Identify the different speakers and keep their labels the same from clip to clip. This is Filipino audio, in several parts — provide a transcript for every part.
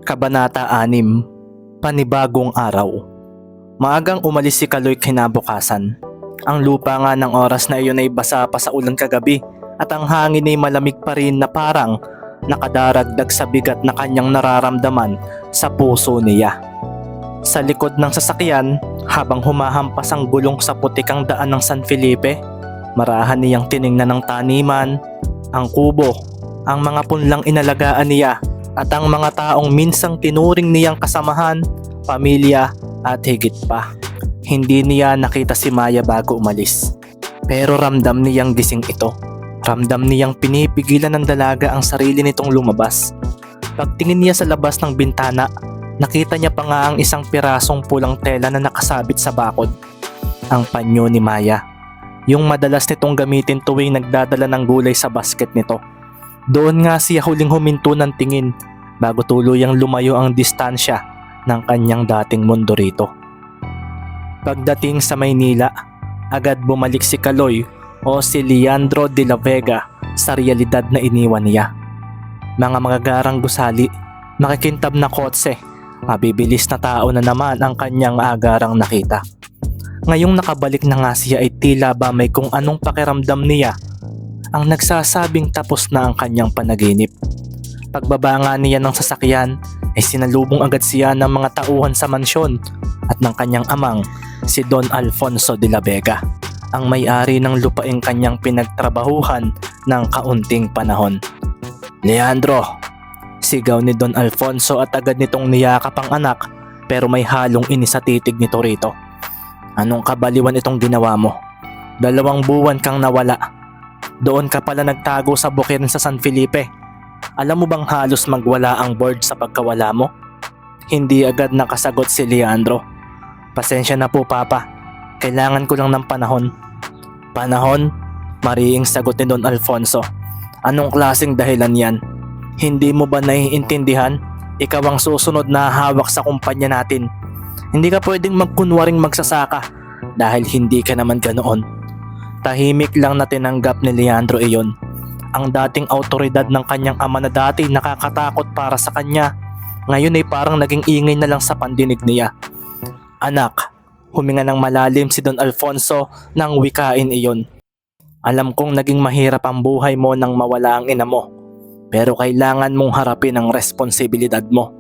Speaker 1: Kabanata 6, Panibagong Araw. Maagang umalis si Kaloy kinabukasan. Ang lupa nga ng oras na iyon ay basa pa sa ulan kagabi at ang hangin ay malamig pa rin na parang nakadaragdag sa bigat na kanyang nararamdaman sa puso niya. Sa likod ng sasakyan, habang humahampas ang gulong sa putikang daan ng San Felipe, marahan niyang tiningnan ng taniman, ang kubo, ang mga punlang inalagaan niya at ang mga taong minsang tinuring niyang kasamahan, pamilya at higit pa. Hindi niya nakita si Maya bago umalis. Pero ramdam niyang gising ito. Ramdam niyang pinipigilan ng dalaga ang sarili nitong lumabas. Pagtingin niya sa labas ng bintana, nakita niya pa nga ang isang pirasong pulang tela na nakasabit sa bakod. Ang panyo ni Maya. Yung madalas nitong gamitin tuwing nagdadala ng gulay sa basket nito. Doon nga siya huling huminto ng tingin bago tuluyang lumayo ang distansya ng kanyang dating mundo rito. Pagdating sa Maynila, agad bumalik si Kaloy o si Leandro de la Vega sa realidad na iniwan niya. Mga magagarang gusali, makikintab na kotse, mabibilis na tao na naman ang kanyang agarang nakita. Ngayong nakabalik na nga siya ay tila ba may kung anong pakiramdam niya ang nagsasabing tapos na ang kanyang panaginip. Pagbaba nga niya ng sasakyan ay sinalubong agad siya ng mga tauhan sa mansyon at ng kanyang amang si Don Alfonso de la Vega, ang may-ari ng lupaing kanyang pinagtrabahuhan ng kaunting panahon. "Leandro!" sigaw ni Don Alfonso at agad nitong niyakap ang anak pero may halong inis sa titig nito rito. "Anong kabaliwan itong ginawa mo? 2 buwan kang nawala. Doon ka pala nagtago sa bukirin sa San Felipe. Alam mo bang halos magwala ang board sa pagkawala mo?" Hindi agad nakasagot si Leandro. "Pasensya na po, Papa. Kailangan ko lang ng panahon." "Panahon?" mariing sagot ni Don Alfonso. "Anong klaseng dahilan yan? Hindi mo ba naiintindihan? Ikaw ang susunod na hawak sa kumpanya natin. Hindi ka pwedeng magkunwaring magsasaka dahil hindi ka naman ganoon." Tahimik lang na tinanggap ni Leandro iyon. Ang dating autoridad ng kanyang ama na dati nakakatakot para sa kanya, ngayon ay parang naging ingay na lang sa pandinig niya. "Anak," huminga ng malalim si Don Alfonso nang wikain iyon. "Alam kong naging mahirap ang buhay mo nang mawala ang ina mo, pero kailangan mong harapin ang responsibilidad mo.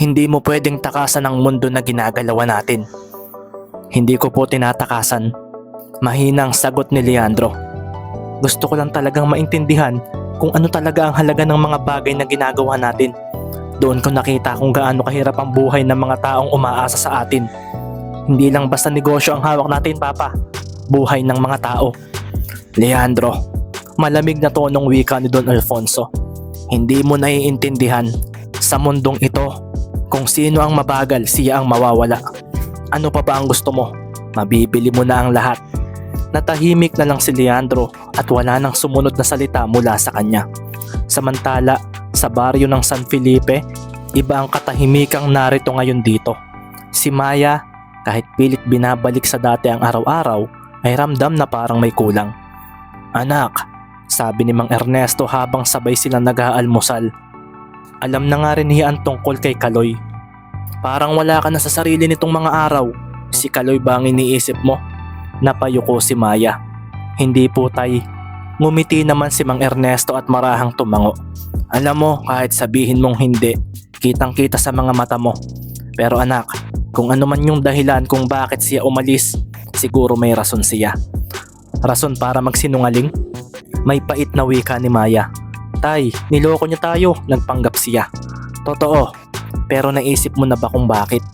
Speaker 1: Hindi mo pwedeng takasan ang mundo na ginagalawan natin." "Hindi ko po tinatakasan," mahinang sagot ni Leandro. "Gusto ko lang talagang maintindihan kung ano talaga ang halaga ng mga bagay na ginagawa natin. Doon ko nakita kung gaano kahirap ang buhay ng mga taong umaasa sa atin. Hindi lang basta negosyo ang hawak natin, Papa. Buhay ng mga tao." "Leandro," malamig na tonong wika ni Don Alfonso. "Hindi mo naiintindihan. Sa mundong ito, kung sino ang mabagal, siya ang mawawala. Ano pa ba ang gusto mo? Mabibili mo na ang lahat." Natahimik na lang si Leandro at wala nang sumunod na salita mula sa kanya. Samantala, sa baryo ng San Felipe, iba ang katahimikang narito ngayon dito. Si Maya, kahit pilit binabalik sa dati ang araw-araw, ay ramdam na parang may kulang. "Anak," sabi ni Mang Ernesto habang sabay silang nag-aalmusal. Alam na nga rin niya ang tungkol kay Kaloy. "Parang wala ka na sa sarili nitong mga araw. Si Kaloy ba ang iniisip mo?" Napayuko si Maya. "Hindi po, tay." Ngumiti naman si Mang Ernesto at marahang tumango. "Alam mo, kahit sabihin mong hindi, kitang-kita sa mga mata mo. Pero anak, kung ano man yung dahilan kung bakit siya umalis, siguro may rason siya." "Rason para magsinungaling?" May pait na wika ni Maya. "Tay, niloko niya tayo, nagpanggap siya." "Totoo, pero naisip mo na ba kung bakit?"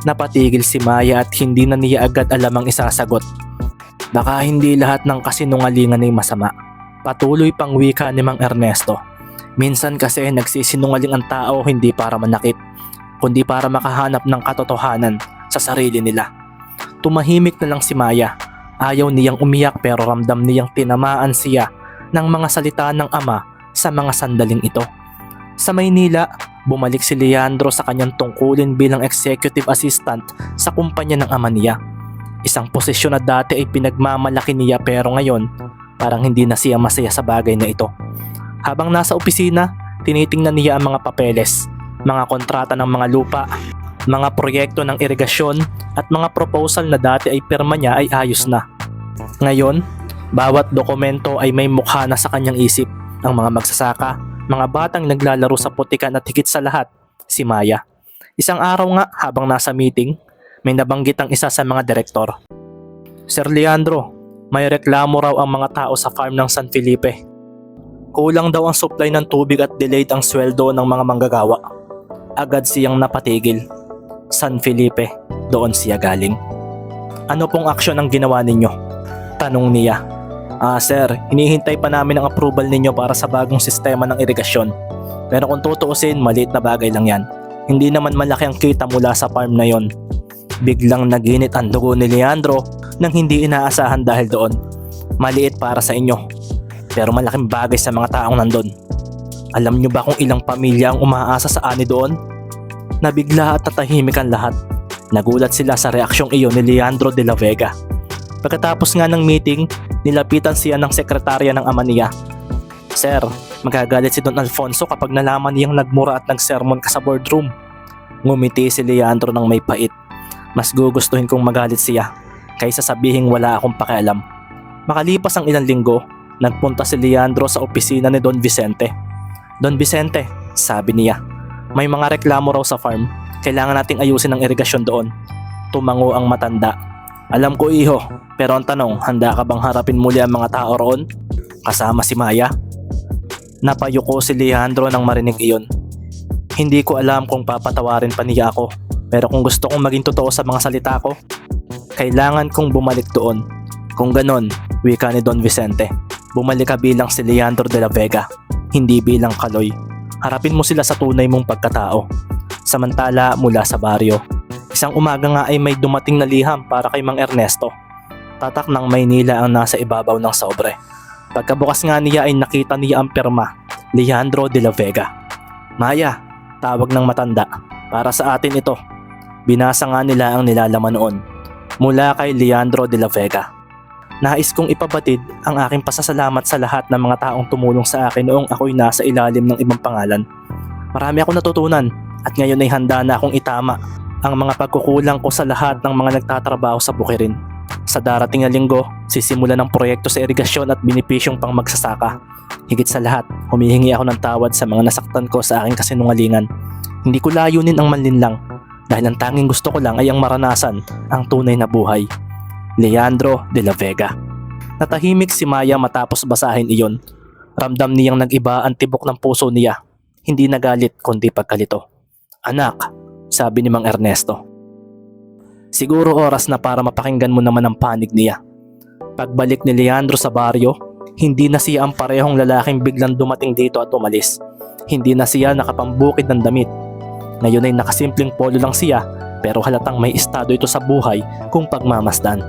Speaker 1: Napatigil si Maya at hindi na niya agad alam ang isasagot. "Baka hindi lahat ng kasinungalingan ay masama." Patuloy pang wika ni Mang Ernesto. "Minsan kasi nagsisinungaling ang tao hindi para manakit, kundi para makahanap ng katotohanan sa sarili nila." Tumahimik na lang si Maya. Ayaw niyang umiyak pero ramdam niyang tinamaan siya ng mga salita ng ama sa mga sandaling ito. Sa Maynila, bumalik si Leandro sa kanyang tungkulin bilang executive assistant sa kumpanya ng ama niya. Isang posisyon na dati ay pinagmamalaki niya pero ngayon parang hindi na siya masaya sa bagay na ito. Habang nasa opisina, tinitingnan niya ang mga papeles. mga kontrata ng mga lupa, mga proyekto ng irigasyon at mga proposal na dati ay pirma niya ay ayos na. Ngayon, bawat dokumento ay may mukha na sa kanyang isip. Ang mga magsasaka, mga batang naglalaro sa putikan at higit sa lahat, si Maya. Isang araw nga habang nasa meeting, may nabanggit ang isa sa mga direktor. Sir Leandro, may reklamo raw ang mga tao sa farm ng San Felipe. Kulang daw ang supply ng tubig at delayed ang sweldo ng mga manggagawa. Agad siyang napatigil. San Felipe, doon siya galing. Ano pong aksyon ang ginawa ninyo? Tanong niya. Sir, hinihintay pa namin ang approval ninyo para sa bagong sistema ng irigasyon. Pero kung tutuusin, maliit na bagay lang yan. Hindi naman malaki ang kita mula sa farm na yon. Biglang naginit ang dugo ni Leandro nang hindi inaasahan dahil doon. Maliit para sa inyo, pero malaking bagay sa mga taong nandun. Alam nyo ba kung ilang pamilya ang umaasa sa ani doon? Nabigla at tatahimik ang lahat. Nagulat sila sa reaksyong iyon ni Leandro de la Vega. Pagkatapos nga ng meeting, nilapitan siya ng sekretarya ng ama niya. Sir, magagalit si Don Alfonso kapag nalaman niyang nagmura at nagsermon ka sa boardroom. Ngumiti si Leandro ng may pait. Mas gugustuhin kong magalit siya kaysa sabihing wala akong pakialam. Makalipas ang ilang linggo, nagpunta si Leandro sa opisina ni Don Vicente. Don Vicente, sabi niya, may mga reklamo raw sa farm. Kailangan nating ayusin ang irigasyon doon. Tumango ang matanda. Alam ko iho, pero ang tanong, handa ka bang harapin muli ang mga tao roon? Kasama si Maya? Napayuko si Leandro nang marinig iyon. Hindi ko alam kung papatawarin pa niya ako, pero kung gusto kong maging totoo sa mga salita ko, kailangan kong bumalik doon. Kung ganon, wika ni Don Vicente, bumalik ka bilang si Leandro de la Vega, hindi bilang Kaloy. Harapin mo sila sa tunay mong pagkatao. Samantala mula sa baryo, isang umaga nga ay may dumating na liham para kay Mang Ernesto. Tatak ng Maynila ang nasa ibabaw ng sobre. Pagkabukas nga niya ay nakita niya ang pirma, Leandro de la Vega. Maya, tawag ng matanda, para sa atin ito. Binasa nga nila ang nilalaman noon. Mula kay Leandro de la Vega. Nais kong ipabatid ang aking pasasalamat sa lahat ng mga taong tumulong sa akin noong ako'y nasa ilalim ng ibang pangalan. Marami akong natutunan at ngayon ay handa na akong itama ang mga pagkukulang ko sa lahat ng mga nagtatrabaho sa bukirin. Sa darating na linggo, sisimulan ng proyekto sa irigasyon at binipisyong pang magsasaka. Higit sa lahat, humihingi ako ng tawad sa mga nasaktan ko sa aking kasinungalingan. Hindi ko layunin ang manlinlang dahil ang tanging gusto ko lang ay ang maranasan ang tunay na buhay. Leandro de la Vega. Natahimik si Maya matapos basahin iyon. Ramdam niyang nag-iba ang tibok ng puso niya. Hindi nagalit kundi pagkalito. Anak, sabi ni Mang Ernesto. Siguro oras na para mapakinggan mo naman ang panig niya. Pagbalik ni Leandro sa baryo, hindi na siya ang parehong lalaking biglang dumating dito at umalis. Hindi na siya nakapambukid ng damit. Ngayon ay nakasimpleng polo lang siya, pero halatang may estado ito sa buhay kung pagmamasdan.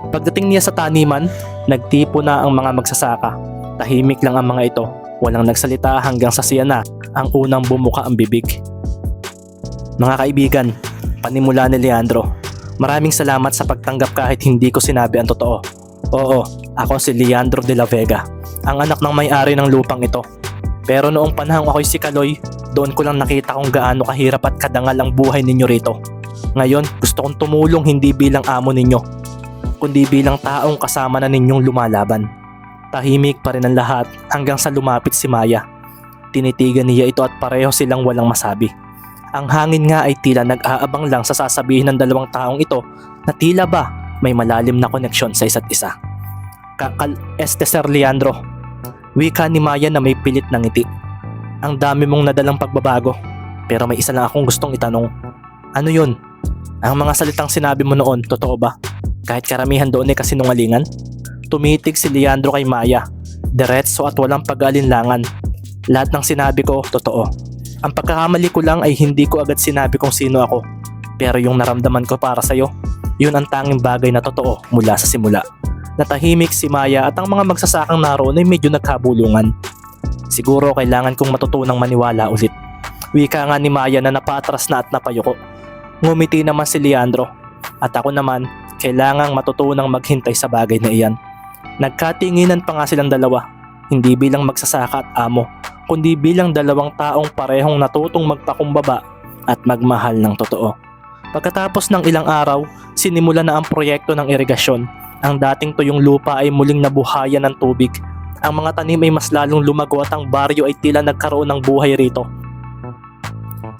Speaker 1: Pagdating niya sa taniman, nagtipo na ang mga magsasaka. Tahimik lang ang mga ito, walang nagsalita hanggang sa siya na ang unang bumuka ang bibig. Mga kaibigan, panimula ni Leandro, maraming salamat sa pagtanggap kahit hindi ko sinabi ang totoo. Oo, ako si Leandro de la Vega, ang anak ng may-ari ng lupang ito. Pero noong panahong ako'y si Kaloy, doon ko lang nakita kung gaano kahirap at kadangal ang buhay ninyo rito. Ngayon, gusto kong tumulong hindi bilang amo ninyo, kundi bilang taong kasama na ninyong lumalaban. Tahimik pa rin ang lahat hanggang sa lumapit si Maya. Tinitigan niya ito at pareho silang walang masabi. Ang hangin nga ay tila nag-aabang lang sa sasabihin ng dalawang taong ito na tila ba may malalim na koneksyon sa isa't isa. Sir Leandro, wika ni Maya na may pilit na ngiti. Ang dami mong nadalang pagbabago, pero may isa lang akong gustong itanong. Ano yun? Ang mga salitang sinabi mo noon, totoo ba? Kahit karamihan doon ay kasinungalingan? Tumitig si Leandro kay Maya, diretso at walang pag-alinlangan. Lahat ng sinabi ko, totoo. Ang pagkakamali ko lang ay hindi ko agad sinabi kung sino ako. Pero yung naramdaman ko para sa'yo, yun ang tanging bagay na totoo mula sa simula. Natahimik si Maya at ang mga magsasakang naroon ay medyo nagkabulungan. Siguro kailangan kong matutunang maniwala ulit. Wika nga ni Maya na napaatras na at napayuko. Ngumiti naman si Leandro. At ako naman, kailangang matutunang maghintay sa bagay na iyan. Nagkatinginan pa nga silang dalawa. Hindi bilang magsasaka at amo, kundi bilang dalawang taong parehong natutong magpakumbaba at magmahal ng totoo. Pagkatapos ng ilang araw, sinimula na ang proyekto ng irigasyon. Ang dating tuyong lupa ay muling nabuhayan ng tubig. Ang mga tanim ay mas lalong lumago at ang baryo ay tila nagkaroon ng buhay rito.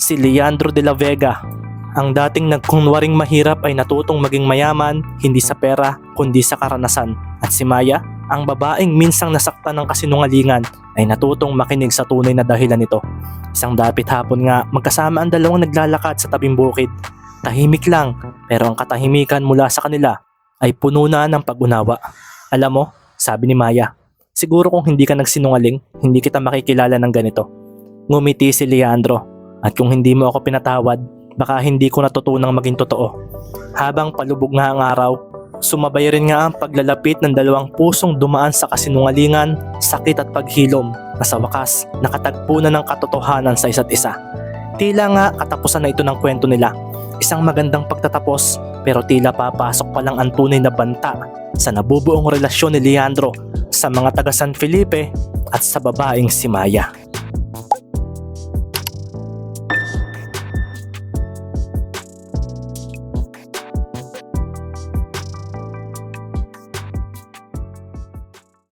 Speaker 1: Si Leandro de la Vega, ang dating nagkunwaring mahirap, ay natutong maging mayaman, hindi sa pera kundi sa karanasan. At si Maya, ang babaeng minsang nasaktan ng kasinungalingan, ay natutong makinig sa tunay na dahilan nito. Isang dapit hapon nga, magkasama ang dalawang naglalakad sa tabing bukid. Tahimik lang, pero ang katahimikan mula sa kanila ay puno na ng pag-unawa. Alam mo, sabi ni Maya, siguro kung hindi ka nagsinungaling, hindi kita makikilala ng ganito. Ngumiti si Leandro, at kung hindi mo ako pinatawad, baka hindi ko natutunang maging totoo. Habang palubog nga ang araw, sumabay rin nga ang paglalapit ng dalawang pusong dumaan sa kasinungalingan, sakit at paghilom, na sa wakas nakatagpo na ng katotohanan sa isa't isa. Tila nga katapusan na ito ng kwento nila. Isang magandang pagtatapos, pero tila papasok pa lang ang tunay na banta sa nabubuong relasyon ni Leandro sa mga taga San Felipe at sa babaeng si Maya.